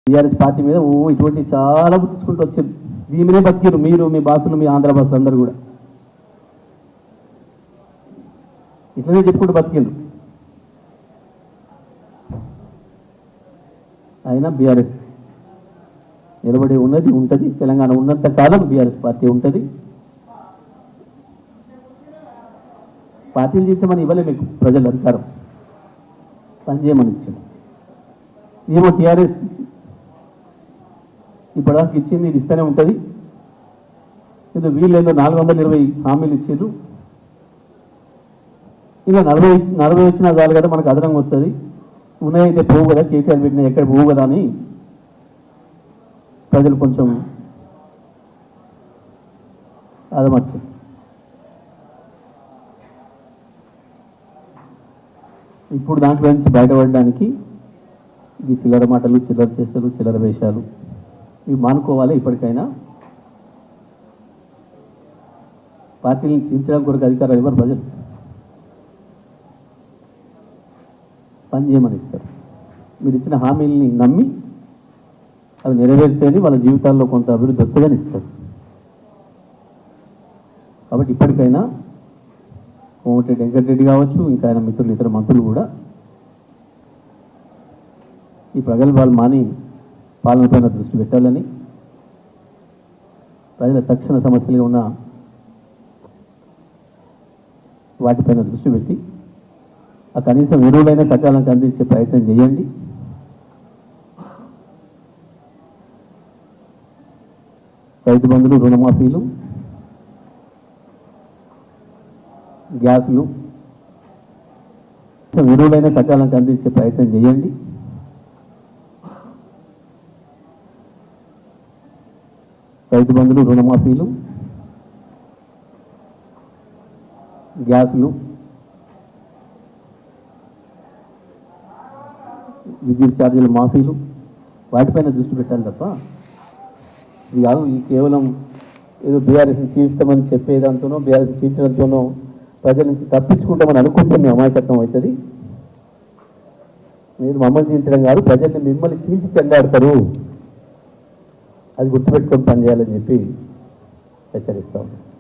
TRS party మీద ఇటువంటి చాలా గుర్తించుకుంటూ వచ్చారు. దీనినే బతికిరు మీరు, మీ బాసులు, మీ ఆంధ్ర బాసులు అందరూ కూడా ఇట్లనే చెప్పుకుంటూ బతికిండ్రు. అయినా బీఆర్ఎస్ నిలబడి ఉన్నది, ఉంటుంది. తెలంగాణ ఉన్నంత కాలం బీఆర్ఎస్ పార్టీ ఉంటుంది. పార్టీలు చేర్చమని ఇవ్వలే మీకు ప్రజలు అధికారం, పనిచేయమని ఇచ్చింది. ఏమో టీఆర్ఎస్ ఇప్పటిదాకా ఇచ్చింది, ఇది ఇస్తూనే ఉంటుంది. ఇది వీళ్ళేదో 420 హామీలు ఇచ్చిండ్రు. ఇలా 40 వచ్చినా చాలు కదా, మనకు అదనంగా వస్తుంది. ఉన్నాయైతే పోవు కదా, కేసీఆర్ పెట్టినా ఎక్కడ పోవు కదా అని ప్రజలు కొంచెం అదమర్చింది. ఇప్పుడు దాంట్లో నుంచి బయటపడడానికి ఈ చిల్లర మాటలు, చిల్లర చేష్టలు, చిల్లర వేషాలు ఇవి మానుకోవాలి. ఇప్పటికైనా పార్టీలను చీల్చడం కొరకు అధికారాలు ఇవ్వరు ప్రజలు, పని చేయమని ఇస్తారు. మీరు ఇచ్చిన హామీల్ని నమ్మి అవి నెరవేరితేనే వాళ్ళ జీవితాల్లో కొంత అభివృద్ధి వస్తుందని ఇస్తారు. కాబట్టి ఇప్పటికైనా కోమటిరెడ్డి వెంకటరెడ్డి కావచ్చు, ఇంకా ఆయన మిత్రులు, ఇతర మంత్రులు కూడా ఈ ప్రగల్భాలు మాని పాలనపైన దృష్టి పెట్టాలని, ప్రజల తక్షణ సమస్యలుగా ఉన్న వాటిపైన దృష్టి పెట్టి ఆ కనీసం ఎరువులైన సకాలంకి అందించే ప్రయత్నం చేయండి. రైతు బంధులు, రుణమాఫీలు, గ్యాసులు ఎరువులైన సకాలంకి అందించే ప్రయత్నం చేయండి. రైతు బంధులు, రుణమాఫీలు, గ్యాసులు, విద్యుత్ ఛార్జీల మాఫీలు వాటిపైన దృష్టి పెట్టాలి తప్ప ఇది కాదు. ఈ కేవలం ఏదో బీఆర్ఎస్ని చీల్స్తామని చెప్పేదాంతోనో, బీఆర్ఎస్ చీల్చడంతోనో ప్రజల నుంచి తప్పించుకుంటామని అనుకుంటే మీ అమాయకత్వం అవుతుంది. మీరు మమ్మల్ని చీల్చడం కాదు, ప్రజల్ని మిమ్మల్ని చీల్చి చెండాడతారు. అది గుర్తుపెట్టుకొని పనిచేయాలని చెప్పి హెచ్చరిస్తా ఉన్నాను.